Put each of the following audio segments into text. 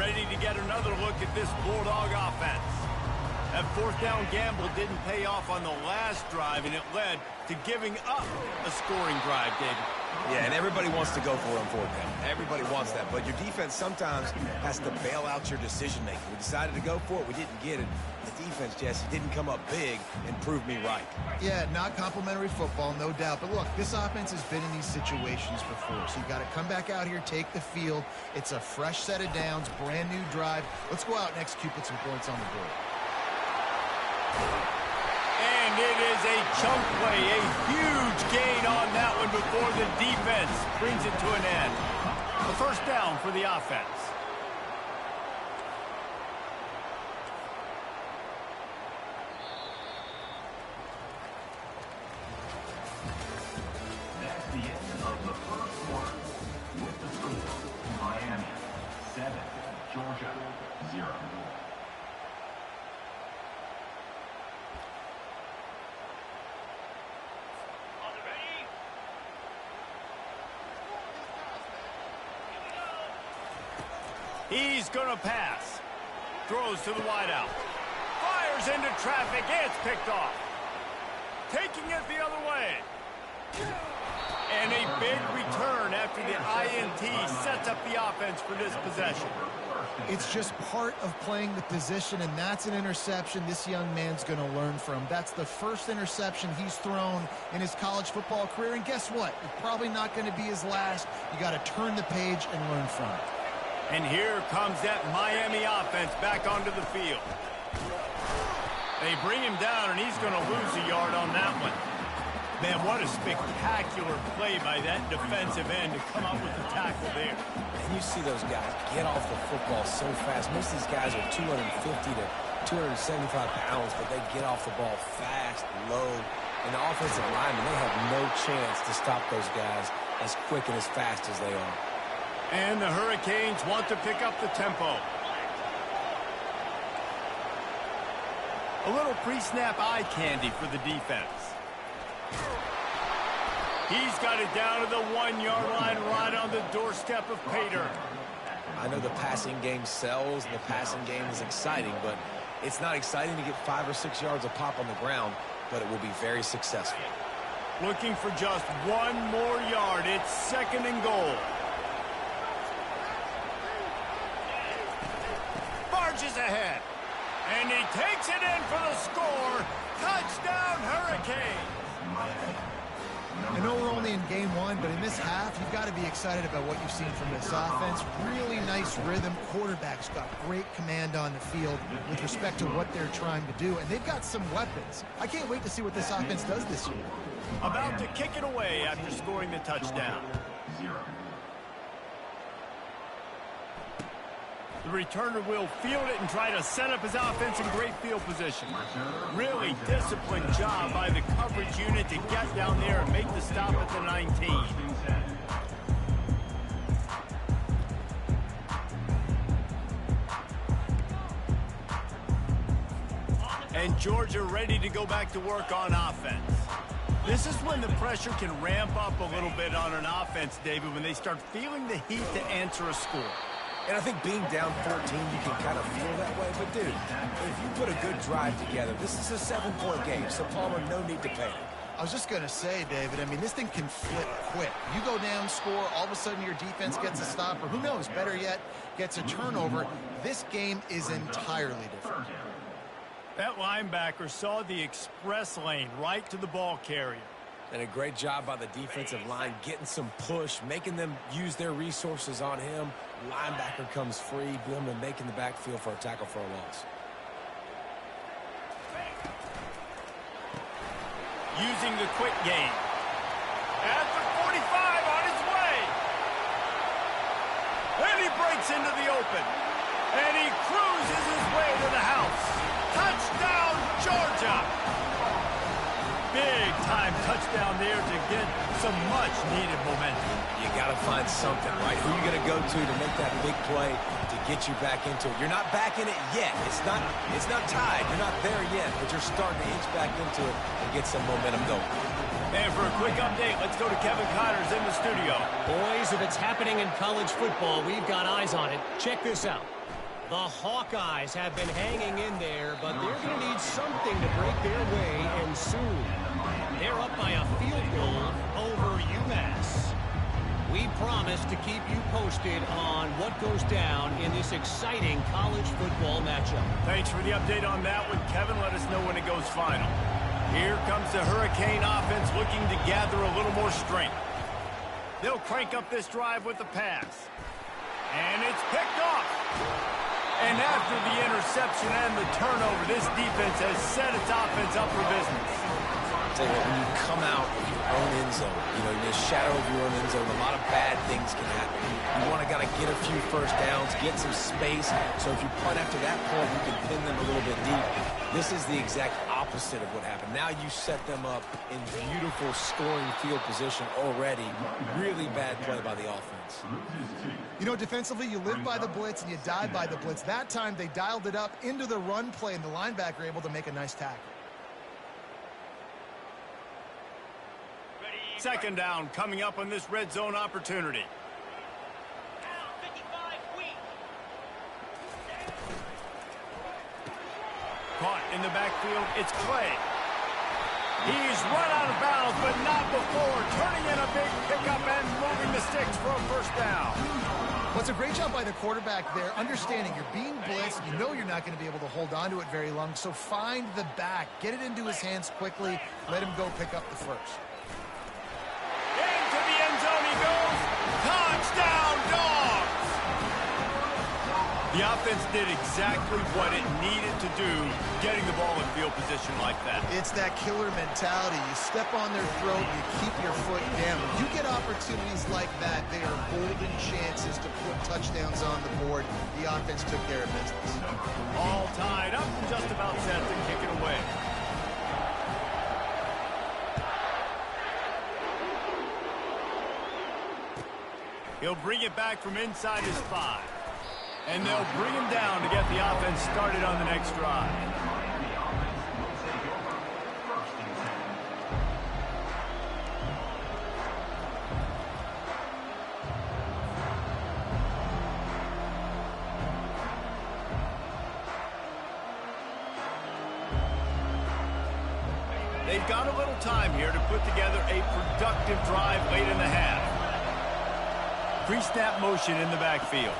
ready to get another look at this Bulldog offense. That fourth down gamble didn't pay off on the last drive, and it led to giving up a scoring drive, David. Yeah, and everybody wants to go for it on fourth down. Everybody wants that, but your defense sometimes has to bail out your decision-making. We decided to go for it. We didn't get it. The defense, Jesse, didn't come up big and prove me right. Yeah, not complimentary football, no doubt. But look, this offense has been in these situations before, so you got to come back out here, take the field. It's a fresh set of downs, brand new drive. Let's go out and execute, put some points on the board. And it is a chunk play, a huge gain on that one before the defense brings it to an end. A first down for the offense. That's the end of the first quarter. With the score, Miami 7, Georgia 0. He's going to pass. Throws to the wideout. Fires into traffic. It's picked off. Taking it the other way. And a big return after the INT sets up the offense for this possession. It's just part of playing the position, and that's an interception this young man's going to learn from. That's the first interception he's thrown in his college football career, and guess what? It's probably not going to be his last. You got to turn the page and learn from it. And here comes that Miami offense back onto the field. They bring him down, and he's going to lose a yard on that one. Man, what a spectacular play by that defensive end to come up with the tackle there. And you see those guys get off the football so fast. Most of these guys are 250 to 275 pounds, but they get off the ball fast, low. And the offensive linemen, they have no chance to stop those guys as quick and as fast as they are. And the Hurricanes want to pick up the tempo. A little pre-snap eye candy for the defense. He's got it down to the 1-yard line right on the doorstep of Pater. I know the passing game sells and the passing game is exciting, but it's not exciting to get 5 or 6 yards of pop on the ground, but it will be very successful. Looking for just one more yard. It's 2nd and goal. Barges ahead. And he takes it in for the score. Touchdown, Hurricanes. I know we're only in game one, but in this half, you've got to be excited about what you've seen from this offense. Really nice rhythm. Quarterback's got great command on the field with respect to what they're trying to do, and they've got some weapons. I can't wait to see what this offense does this year. About to kick it away after scoring the touchdown. The returner will field it and try to set up his offense in great field position. Really disciplined job by the coverage unit to get down there and make the stop at the 19. And Georgia ready to go back to work on offense. This is when the pressure can ramp up a little bit on an offense, David, when they start feeling the heat to answer a score. And I think being down 14, you can kind of feel that way. But, dude, if you put a good drive together, this is a 7-point game, so Palmer, no need to panic. I was just going to say, David, I mean, this thing can flip quick. You go down, score, all of a sudden your defense gets a stop, or who knows, better yet, gets a turnover. This game is entirely different. That linebacker saw the express lane right to the ball carrier. And a great job by the defensive line, getting some push, making them use their resources on him. Linebacker comes free, boom, and making the backfield for a tackle for a loss. Using the quick game. At the 45 on his way. And he breaks into the open. And he cruises his way to the house. Touchdown, Georgia. Big time touchdown there to get some much needed momentum. You got to find something, right? Who are you going to go to make that big play to get you back into it? You're not back in it yet. It's not tied. You're not there yet, but you're starting to inch back into it and get some momentum going. And for a quick update, let's go to Kevin Connors in the studio. Boys, if it's happening in college football, we've got eyes on it. Check this out. The Hawkeyes have been hanging in there, but they're going to need something to break their way, and soon. They're up by a field goal over UMass. We promise to keep you posted on what goes down in this exciting college football matchup. Thanks for the update on that one, Kevin. Let us know when it goes final. Here comes the Hurricane offense looking to gather a little more strength. They'll crank up this drive with the pass. And it's picked off. And after the interception and the turnover, this defense has set its offense up for business. Tell you what, when you come out of your own end zone, you're in the shadow of your own end zone, a lot of bad things can happen. You want to get a few first downs, get some space, so if you punt after that point, you can pin them a little bit deep. This is the exact opposite of what happened. Now you set them up in beautiful scoring field position already. Really bad play by the offense. You know, defensively, you live by the blitz and you die by the blitz. That time, they dialed it up into the run play, and the linebacker able to make a nice tackle. Second down coming up on this red zone opportunity. Caught in the backfield, it's Clay. He's run out of bounds, but not before turning in a big pickup and moving the sticks for a first down. Well, it's a great job by the quarterback there, understanding you're being blitzed. You know you're not going to be able to hold on to it very long, so find the back. Get it into his hands quickly. Let him go pick up the first. Into the end zone he goes. Touchdown, Dogs! The offense did exactly what it needed to do, getting the ball in field position like that. It's that killer mentality. You step on their throat, you keep your foot down. When you get opportunities like that, they are golden chances to put touchdowns on the board. The offense took care of business. All tied up, just about set to kick it away. He'll bring it back from inside his 5. And they'll bring him down to get the offense started on the next drive. They've got a little time here to put together a productive drive late in the half. Pre-snap motion in the backfield.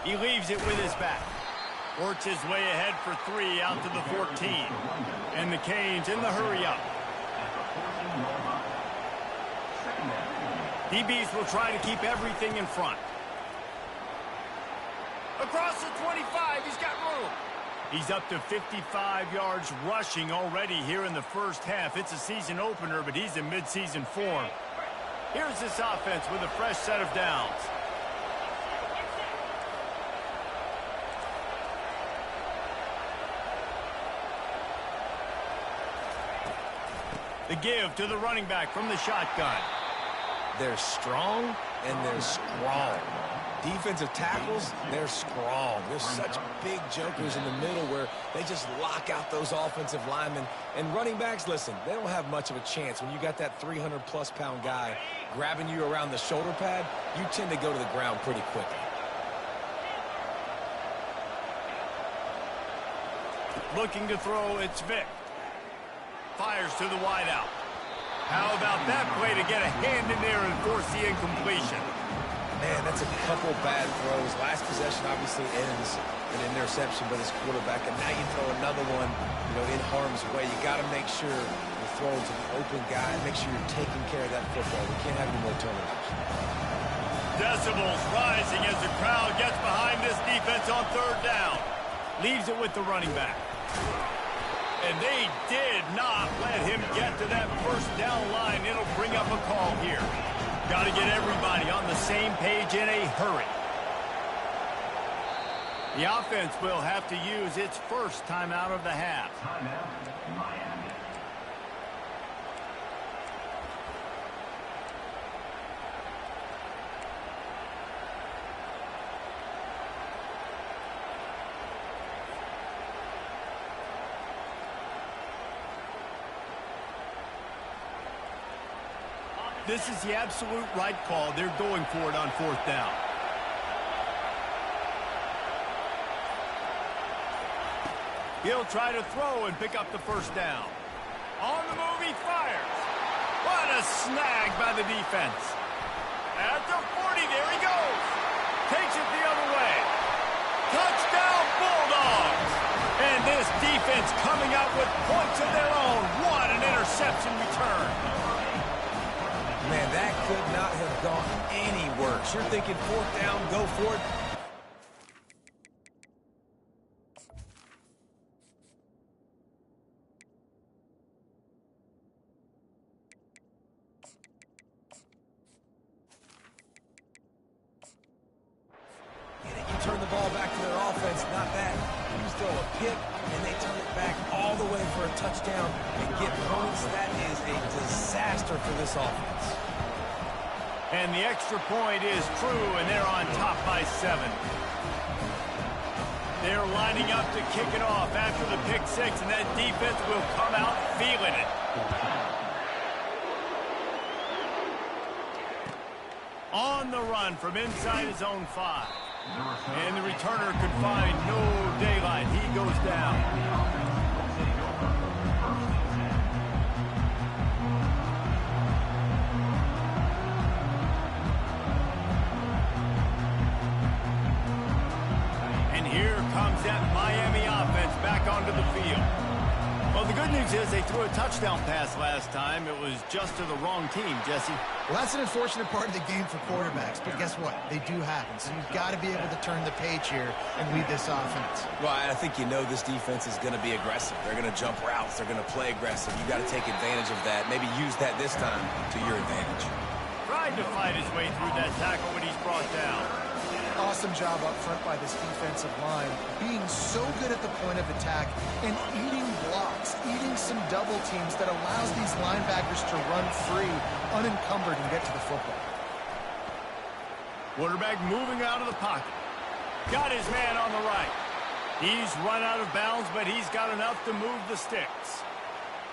He leaves it with his back. Works his way ahead for 3 out to the 14. And the Canes in the hurry-up. DBs will try to keep everything in front. Across the 25, he's got room. He's up to 55 yards rushing already here in the first half. It's a season opener, but he's in mid-season form. Here's this offense with a fresh set of downs. The give to the running back from the shotgun. They're strong and they're strong. Defensive tackles, they're strong. There's such big jokers in the middle where they just lock out those offensive linemen. And running backs, listen, they don't have much of a chance. When you got that 300-plus pound guy grabbing you around the shoulder pad, you tend to go to the ground pretty quickly. Looking to throw, it's Vic. Fires to the wideout. How about that play to get a hand in there and force the incompletion? Man, that's a couple bad throws. Last possession obviously ends an interception by this quarterback, and now you throw another one, in harm's way. You got to make sure you're throwing to the open guy. Make sure you're taking care of that football. We can't have any more turnovers. Decibels rising as the crowd gets behind this defense on third down. Leaves it with the running back. And they did not let him get to that first down line. It'll bring up a call here. Got to get everybody on the same page in a hurry. The offense will have to use its first timeout of the half. Timeout, Miami. This is the absolute right call. They're going for it on fourth down. He'll try to throw and pick up the first down. On the move, he fires. What a snag by the defense. At the 40, there he goes. Takes it the other way. Touchdown, Bulldogs. And this defense coming out with points of their own. What an interception return. Man, that could not have gone any worse. You're thinking fourth down, go for it. Turn the ball back to their offense, not that. You throw a pick, and they turn it back all the way for a touchdown and get points. That is a disaster for this offense. And the extra point is true, and they're on top by 7. They're lining up to kick it off after the pick 6, and that defense will come out feeling it. On the run from inside his own 5. And the returner could find no daylight. He goes down. And here comes that Miami offense back onto the field. Well, the good news is they threw a touchdown pass last time. It was just to the wrong team, Jesse. Well, that's an unfortunate part of the game for quarterbacks, but guess what? They do happen, so you've got to be able to turn the page here and lead this offense. Well, I think you know this defense is going to be aggressive. They're going to jump routes. They're going to play aggressive. You've got to take advantage of that. Maybe use that this time to your advantage. Tried to fight his way through that tackle when he's brought down. Awesome job up front by this defensive line, being so good at the point of attack and eating blocks, eating some double teams that allows these linebackers to run free, unencumbered, and get to the football. Quarterback moving out of the pocket. Got his man on the right. He's run out of bounds, but he's got enough to move the sticks.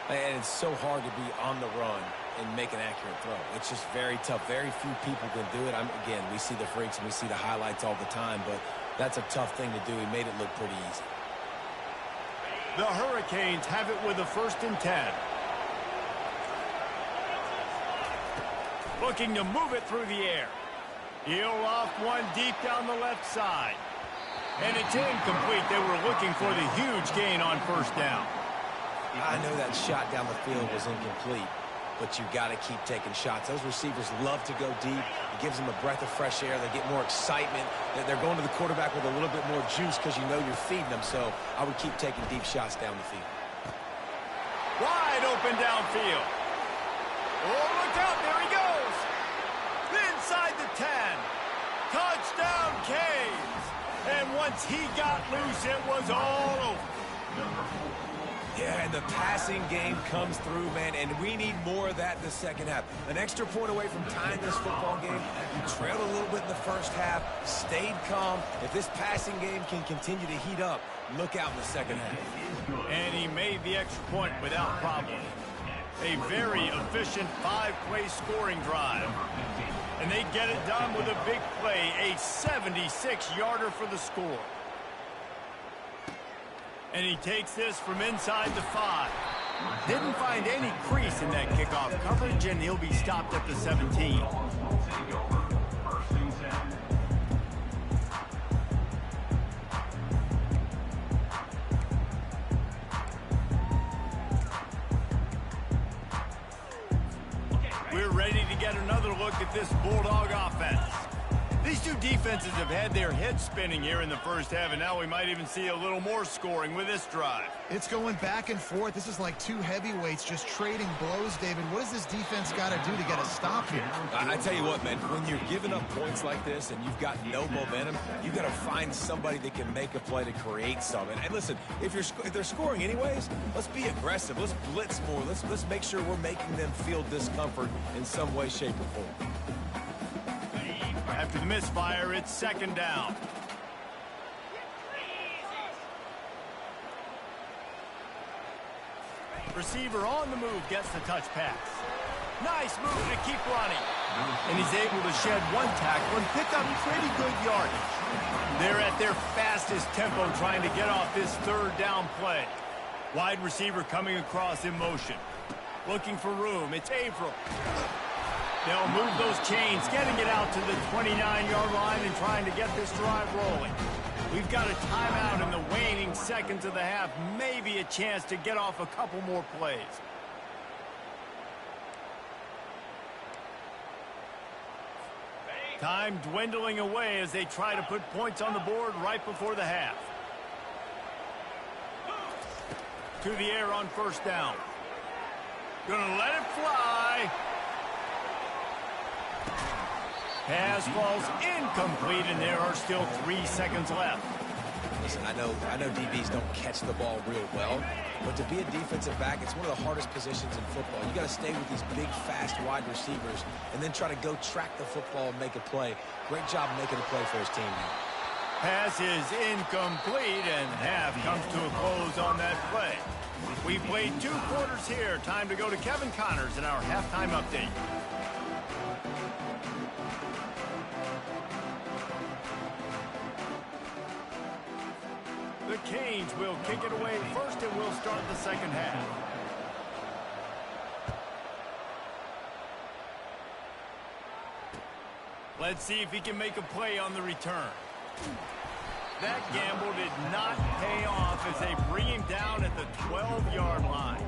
And it's so hard to be on the run and make an accurate throw. It's just very tough. Very few people can do it. Again, we see the freaks and we see the highlights all the time, but that's a tough thing to do. He made it look pretty easy. The Hurricanes have it with a 1st and 10. Looking to move it through the air. He'll off one deep down the left side. And it's incomplete. They were looking for the huge gain on 1st down. I know that shot down the field was incomplete, but you got to keep taking shots. Those receivers love to go deep. It gives them a breath of fresh air. They get more excitement. They're going to the quarterback with a little bit more juice because you know you're feeding them. So I would keep taking deep shots down the field. Wide open downfield. Oh, look out. There he goes. Inside the 10. Touchdown, Canes. And once he got loose, it was all over. Yeah, and the passing game comes through, man, and we need more of that in the second half. An extra point away from tying this football game. You trailed a little bit in the first half, stayed calm. If this passing game can continue to heat up, look out in the second half. And he made the extra point without problem. A very efficient 5-play scoring drive. And they get it done with a big play, a 76-yarder for the score. And he takes this from inside the 5. Didn't find any crease in that kickoff coverage, and he'll be stopped at the 17. We're ready to get another look at this Bulldog offense. These two defenses have had their heads spinning here in the first half, and now we might even see a little more scoring with this drive. It's going back and forth. This is like two heavyweights just trading blows, David. What does this defense got to do to get a stop here? I tell you what, man, when you're giving up points like this and you've got no momentum, you've got to find somebody that can make a play to create something. And listen, if they're scoring anyways, let's be aggressive. Let's blitz more. Let's make sure we're making them feel discomfort in some way, shape, or form. After the misfire, it's 2nd down. Receiver on the move gets the touch pass. Nice move to keep running. And he's able to shed one tackle and pick up pretty good yardage. They're at their fastest tempo trying to get off this third down play. Wide receiver coming across in motion. Looking for room. It's Averill. They'll move those chains, getting it out to the 29-yard line and trying to get this drive rolling. We've got a timeout in the waning seconds of the half. Maybe a chance to get off a couple more plays. Time dwindling away as they try to put points on the board right before the half. To the air on first down. Gonna let it fly. Pass falls incomplete, and there are still 3 seconds left. Listen, I know DBs don't catch the ball real well, but to be a defensive back, it's one of the hardest positions in football. You got to stay with these big, fast wide receivers and then try to go track the football and make a play. Great job making a play for his team now. Pass is incomplete, and half comes to a close on that play. We played 2 quarters here. Time to go to Kevin Connors in our halftime update. The Canes will kick it away first, and we'll start the second half. Let's see if he can make a play on the return. That gamble did not pay off as they bring him down at the 12-yard line.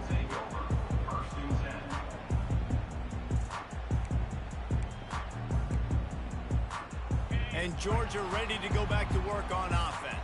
And Georgia ready to go back to work on offense.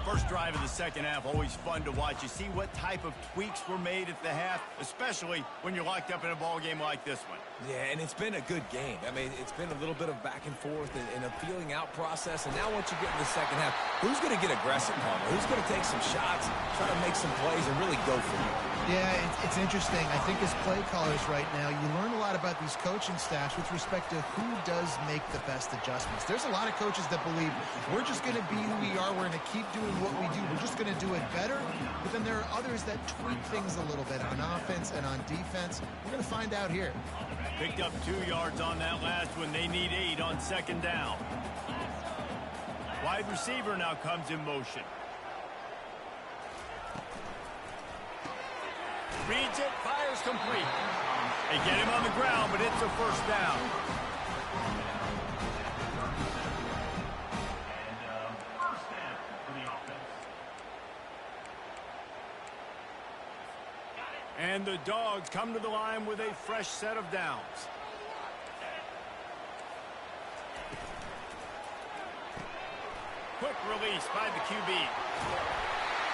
First drive of the second half, always fun to watch. You see what type of tweaks were made at the half, especially when you're locked up in a ball game like this one. Yeah, and it's been a good game. I mean, it's been a little bit of back and forth and a feeling out process. And now once you get in the second half, who's going to get aggressive, Palmer? Who's going to take some shots, try to make some plays, and really go for you? Yeah, it's interesting. I think as play callers right now, you learn a lot about these coaching staffs with respect to who does make the best adjustments. There's a lot of coaches that believe we're just going to be who we are. We're going to keep doing what we do. We're just going to do it better. But then there are others that tweak things a little bit on offense and on defense. We're going to find out here. Picked up 2 yards on that last one. They need 8 on second down. Wide receiver now comes in motion. Reads it, fires complete. They get him on the ground, but it's a first down. First down for the offense. And the Dogs come to the line with a fresh set of downs. Quick release by the QB.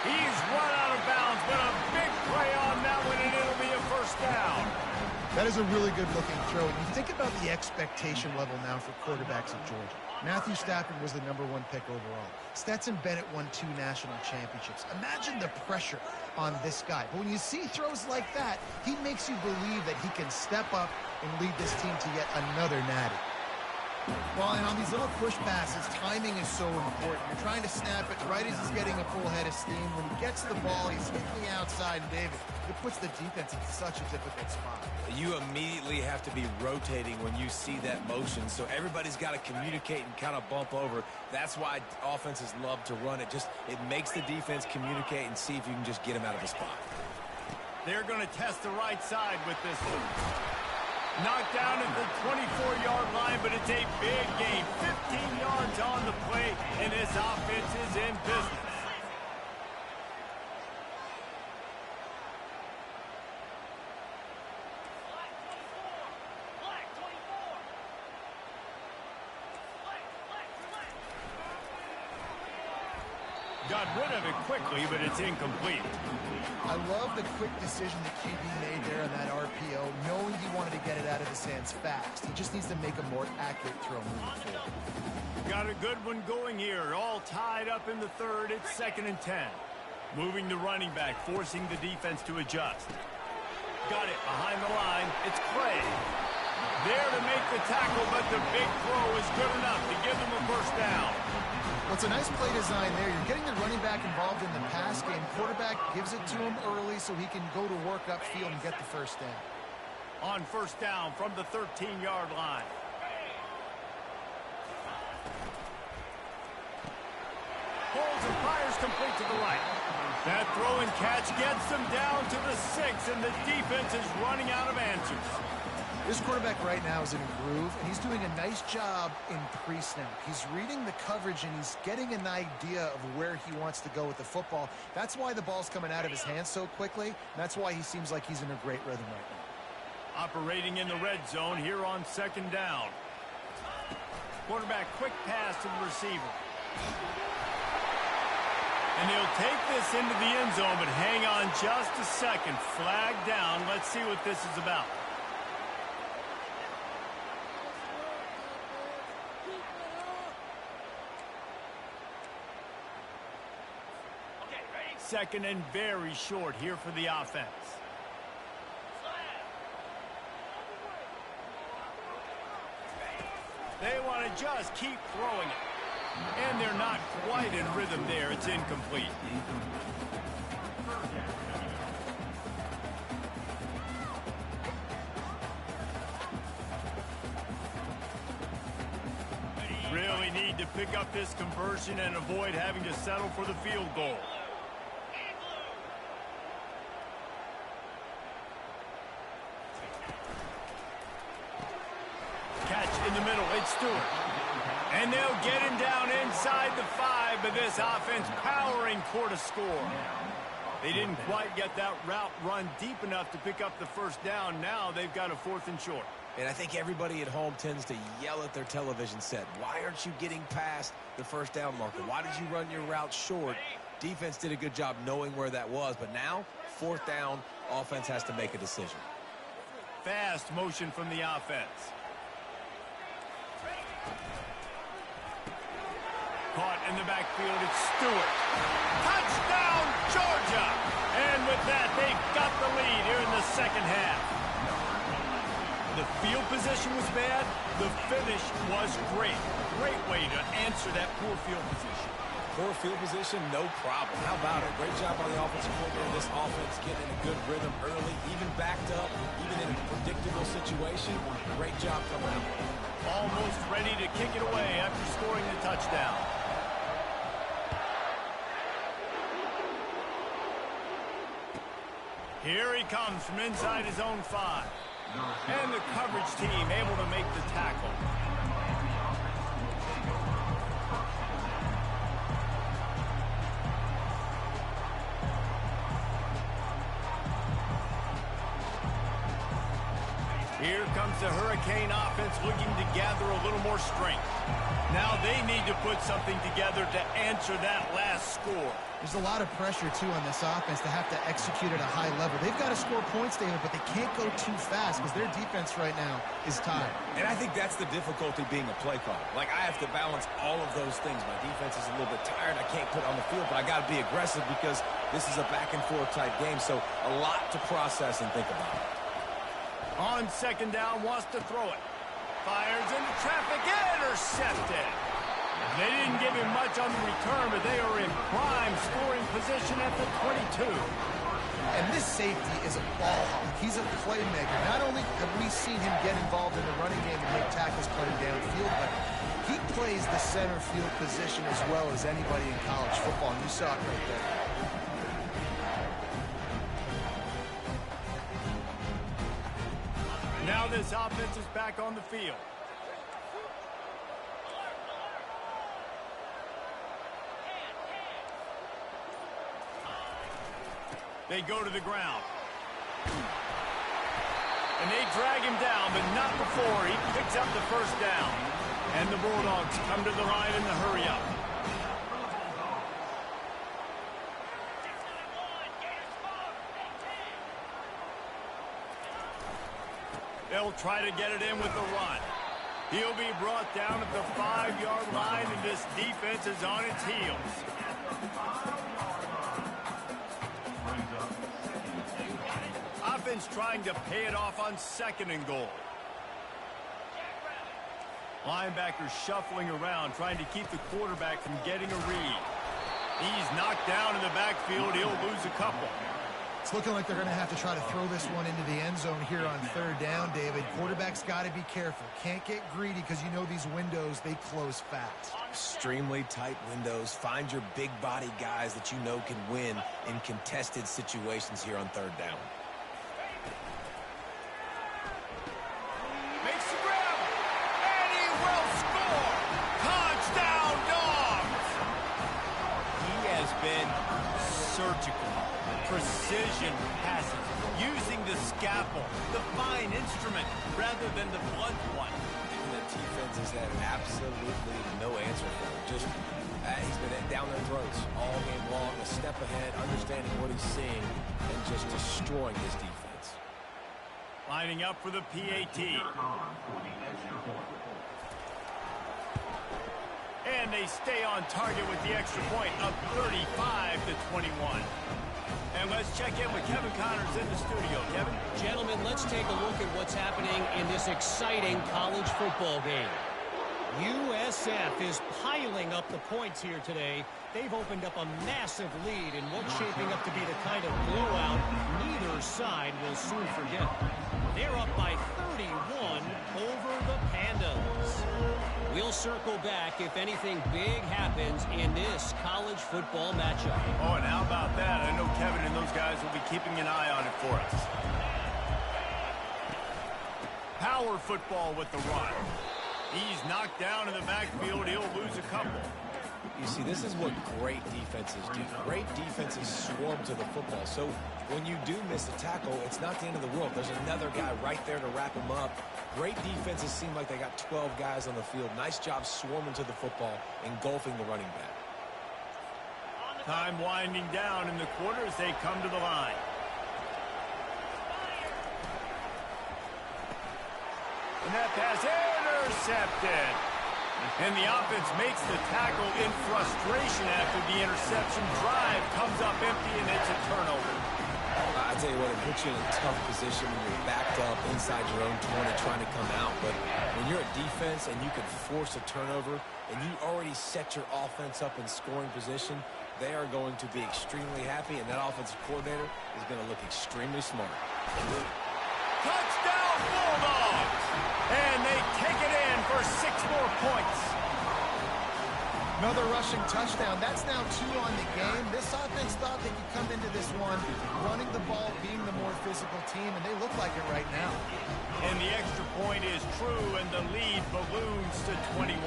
He's run out of bounds, but a big play on that one, and it'll be a first down. That is a really good-looking throw. And you think about the expectation level now for quarterbacks at Georgia. Matthew Stafford was the #1 pick overall. Stetson Bennett won 2 national championships. Imagine the pressure on this guy. But when you see throws like that, he makes you believe that he can step up and lead this team to yet another natty. Well, and on these little push passes, timing is so important. You're trying to snap it right as he's getting a full head of steam. When he gets the ball, he's hitting the outside, and David, it puts the defense in such a difficult spot. You immediately have to be rotating when you see that motion, so everybody's got to communicate and kind of bump over. That's why offenses love to run it. It makes the defense communicate and see if you can just get him out of the spot. They're going to test the right side with this one. Knocked down at the 24-yard line, but it's a big gain. 15 yards on the play, and this offense is in business. Got rid of it quickly, but it's incomplete. I love the quick decision the QB made there on that RPO, knowing he wanted to get it out of his hands fast. He just needs to make a more accurate throw moving forward. Got a good one going here. All tied up in the third. It's 2nd and 10. Moving the running back, forcing the defense to adjust. Got it behind the line. It's Clay. There to make the tackle, but the big throw is good enough to give them a first down. Well, it's a nice play design there. You're getting the running back involved in the pass game. Quarterback gives it to him early so he can go to work upfield and get the first down. On first down from the 13-yard line. Pulls and fires complete to the right. That throw and catch gets them down to the 6, and the defense is running out of answers. This quarterback right now is in a groove, and he's doing a nice job in pre-snap. He's reading the coverage, and he's getting an idea of where he wants to go with the football. That's why the ball's coming out of his hands so quickly, and that's why he seems like he's in a great rhythm right now. Operating in the red zone here on 2nd down. Quarterback quick pass to the receiver. And he'll take this into the end zone, but hang on just a second. Flag down. Let's see what this is about. Second and very short here for the offense. They want to just keep throwing it. And they're not quite in rhythm there. It's incomplete. Really need to pick up this conversion and avoid having to settle for the field goal. Catch in the middle. It's Stewart. And they'll get him down inside the 5, but this offense powering toward a score. They didn't quite get that route run deep enough to pick up the first down. Now they've got a 4th and short. And I think everybody at home tends to yell at their television set. Why aren't you getting past the first down marker? Why did you run your route short? Defense did a good job knowing where that was, but now 4th down, offense has to make a decision. Fast motion from the offense. Caught in the backfield, it's Stewart. Touchdown, Georgia! And with that, they've got the lead here in the 2nd half. The field position was bad. The finish was great. Great way to answer that poor field position. Poor field position, no problem. How about it? Great job on the offensive coordinator. This offense getting in a good rhythm early, even backed up, even in a predictable situation. Great job coming out. Almost ready to kick it away after scoring the touchdown. Here he comes from inside his own 5. And the coverage team able to make the tackle. Here comes the Hurricane offense looking to gather a little more strength. Now they need to put something together to answer that last score. There's a lot of pressure, too, on this offense to have to execute at a high level. They've got to score points, David, but they can't go too fast because their defense right now is tired. And I think that's the difficulty being a play caller. Like, I have to balance all of those things. My defense is a little bit tired. I can't put on the field, but I got to be aggressive because this is a back-and-forth type game, so a lot to process and think about. On 2nd down, wants to throw it. Fires into traffic, intercepted. They didn't give him much on the return, but they are in prime scoring position at the 22. And this safety is a ball hawk. He's a playmaker. Not only have we seen him get involved in the running game and make tackles cutting downfield, but he plays the center field position as well as anybody in college football, and you saw it right there. Now this offense is back on the field. They go to the ground. And they drag him down, but not before he picks up the first down. And the Bulldogs come to the line in the hurry-up. They'll try to get it in with the run. He'll be brought down at the 5-yard line, and this defense is on its heels. Offense trying to pay it off on 2nd and goal. Linebacker shuffling around, trying to keep the quarterback from getting a read. He's knocked down in the backfield. He'll lose a couple. It's looking like they're going to have to try to throw this one into the end zone here on third down, David. Quarterback's got to be careful. Can't get greedy because you know these windows, they close fast. Extremely tight windows. Find your big body guys that you know can win in contested situations here on third down. Makes the grab, and he will score. Touchdown, Dogs! He has been surgical. Precision passing, using the scalpel, the fine instrument, rather than the blunt one. And the defense has had absolutely no answer for him. Just, he's been down their throats all game long, a step ahead, understanding what he's seeing, and just destroying his defense. Lining up for the PAT. And they stay on target with the extra point of 35-21. And let's check in with Kevin Connors in the studio. Kevin? Gentlemen, let's take a look at what's happening in this exciting college football game. USF is piling up the points here today. They've opened up a massive lead in what's shaping up to be the kind of blowout neither side will soon forget. They're up by 31 over the Pandas. We'll circle back if anything big happens in this college football matchup. Oh, and how about that? I know Kevin and those guys will be keeping an eye on it for us. Power football with the run. He's knocked down in the backfield. He'll lose a couple. You see, this is what great defenses do. Great defenses swarm to the football. So when you do miss a tackle, it's not the end of the world. There's another guy right there to wrap him up. Great defenses seem like they got 12 guys on the field. Nice job swarming to the football, engulfing the running back. Time winding down in the quarter as they come to the line. And that pass intercepted. And the offense makes the tackle in frustration after the interception. Drive comes up empty, and it's a turnover. I tell you what, it puts you in a tough position when you're backed up inside your own 20 trying to come out. But when you're a defense and you can force a turnover and you already set your offense up in scoring position, they are going to be extremely happy, and that offensive coordinator is going to look extremely smart. Touchdown, Bulldogs! And they take it in for 6 more points. Another rushing touchdown. That's now 2 on the game. This offense thought they could come into this one running the ball, being the more physical team, and they look like it right now. And the extra point is true, and the lead balloons to 21.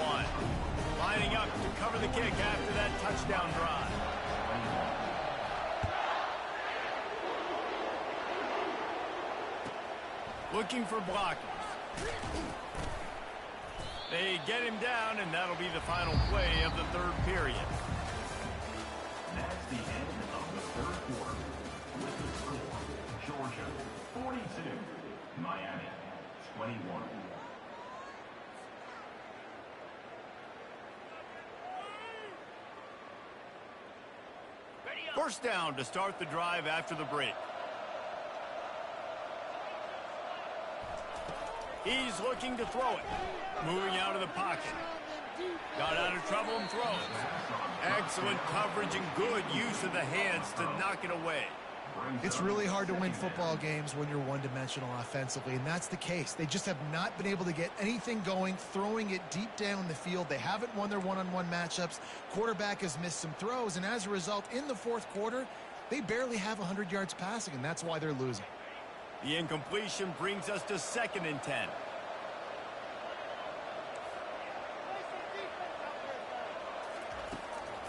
Lining up to cover the kick after that touchdown drive. Looking for blockers. They get him down, and that'll be the final play of the third period. That's the end of the third quarter. With the score, Georgia 42, Miami 21. First down to start the drive after the break. He's looking to throw it. Moving out of the pocket. Got out of trouble and throws. Excellent coverage and good use of the hands to knock it away. It's really hard to win football games when you're one-dimensional offensively, and that's the case. They just have not been able to get anything going, throwing it deep down the field. They haven't won their one-on-one matchups. Quarterback has missed some throws, and as a result, in the fourth quarter, they barely have 100 yards passing, and that's why they're losing. The incompletion brings us to 2nd and 10.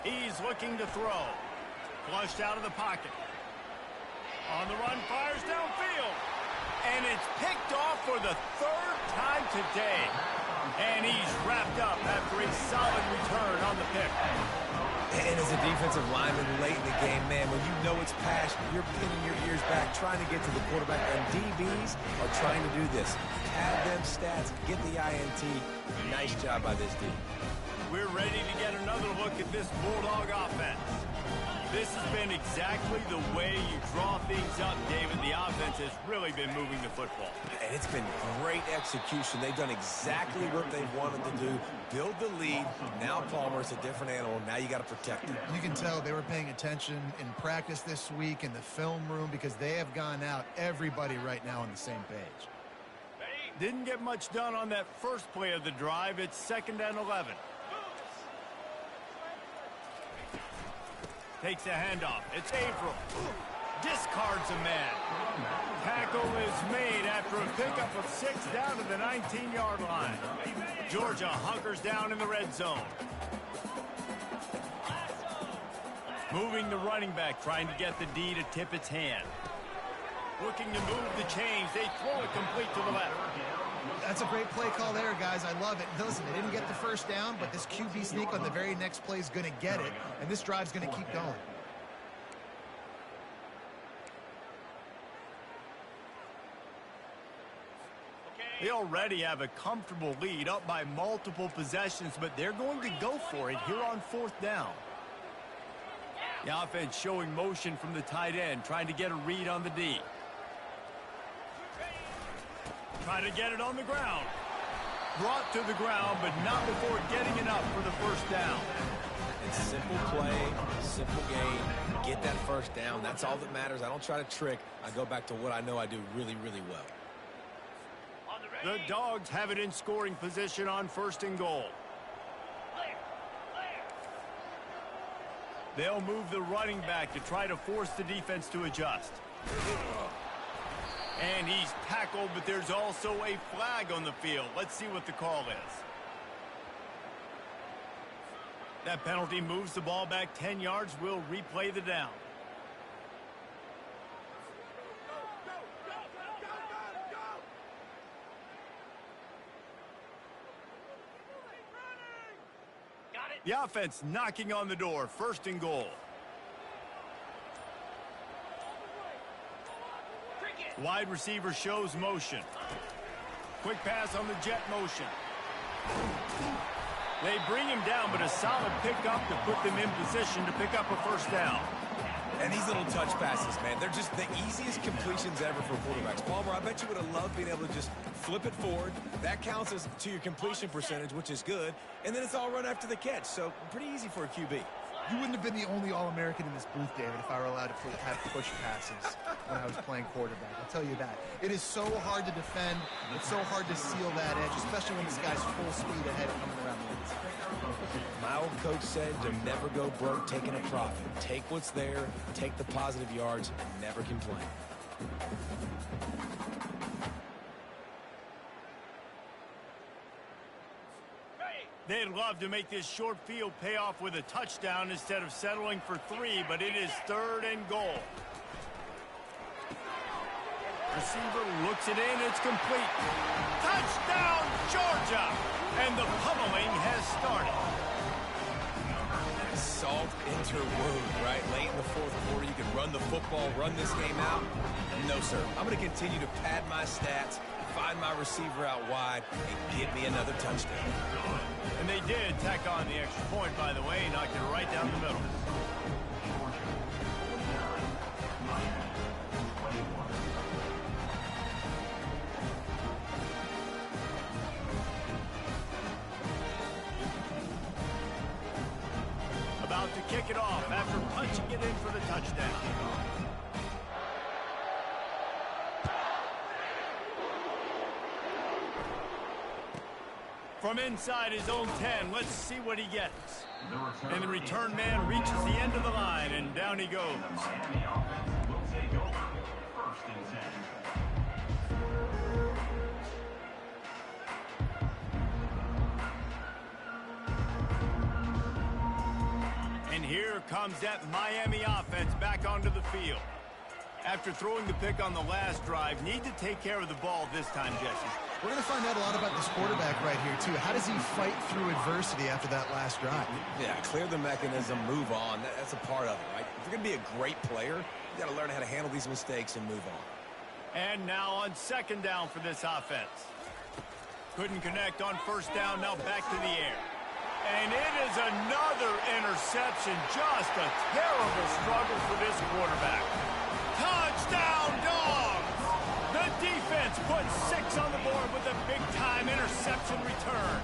He's looking to throw. Flushed out of the pocket. On the run, fires downfield. And it's picked off for the 3rd time today. And he's wrapped up after a solid return on the pick. And as a defensive lineman late in the game, man, when you know it's passed, you're pinning your ears back, trying to get to the quarterback. And DBs are trying to do this. Have them stats, get the INT. Nice job by this D. We're ready to get another look at this Bulldog offense. This has been exactly the way you draw things up, David. The offense has really been moving the football. And it's been great execution. They've done exactly what they wanted to do. Build the lead. Now Palmer's a different animal. Now you got to protect him. You can tell they were paying attention in practice this week in the film room because they have gone out, everybody right now on the same page. Didn't get much done on that first play of the drive. It's 2nd and 11. Takes a handoff. It's Averill. Discards a man. Tackle is made after a pickup of 6 down to the 19-yard line. Georgia hunkers down in the red zone. Moving the running back, trying to get the D to tip its hand. Looking to move the chains. They throw it complete to the left. That's a great play call there, guys. I love it. Listen, they didn't get the first down, but this QB sneak on the very next play is going to get it, and this drive's going to keep going. They already have a comfortable lead, up by multiple possessions, but they're going to go for it here on 4th down. The offense showing motion from the tight end, trying to get a read on the D. Trying to get it on the ground. Brought to the ground, but not before getting enough for the first down. It's simple play, simple game. Get that first down. That's all that matters. I don't try to trick. I go back to what I know I do really, really well. The Dogs have it in scoring position on 1st and goal. They'll move the running back to try to force the defense to adjust. And he's tackled, but there's also a flag on the field. Let's see what the call is. That penalty moves the ball back 10 yards. We'll replay the down. The offense knocking on the door. 1st and goal. Wide receiver shows motion. Quick pass on the jet motion. They bring him down, but a solid pickup to put them in position to pick up a first down. And these little touch passes, man, they're just the easiest completions ever for quarterbacks. Palmer, I bet you would have loved being able to just flip it forward. That counts as to your completion percentage, which is good. And then it's all run after the catch, so pretty easy for a QB. You wouldn't have been the only All-American in this booth, David, if I were allowed to have push passes when I was playing quarterback. I'll tell you that. It is so hard to defend. It's so hard to seal that edge, especially when this guy's full speed ahead coming around the inside. My old coach said to never go broke taking a profit. Take what's there, take the positive yards, and never complain. They'd love to make this short field pay off with a touchdown instead of settling for 3, but it is 3rd and goal. Receiver looks it in. It's complete. Touchdown, Georgia! And the pummeling has started. Salt into wound, right? Late in the 4th quarter, you can run the football, run this game out. No, sir. I'm going to continue to pad my stats, find my receiver out wide, and get me another touchdown. And they did tack on the extra point, by the way, knocked it right down the middle. About to kick it off after punching it in for the touchdown. From inside his own 10, let's see what he gets. And the return man reaches the end of the line, and down he goes. Miami offense will take over. 1st and 10. And here comes that Miami offense back onto the field. After throwing the pick on the last drive, need to take care of the ball this time, Jesse. We're going to find out a lot about this quarterback right here, too. How does he fight through adversity after that last drive? Yeah, clear the mechanism, move on. That's a part of it, right? If you're going to be a great player, you got to learn how to handle these mistakes and move on. And now on 2nd down for this offense. Couldn't connect on 1st down, now back to the air. And it is another interception. Just a terrible struggle for this quarterback. Touchdown, Dogs! The defense puts 6 on the board with a big-time interception return.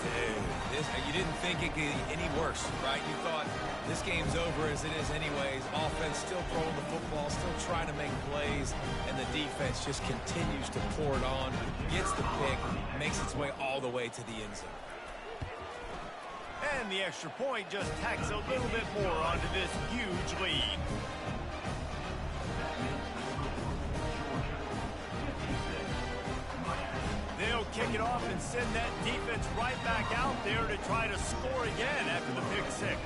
Dude, you didn't think it could get any worse, right? You thought this game's over as it is anyways. Offense still throwing the football, still trying to make plays, and the defense just continues to pour it on, gets the pick, makes its way all the way to the end zone. And the extra point just tacks a little bit more onto this huge lead. They'll kick it off and send that defense right back out there to try to score again after the pick 6.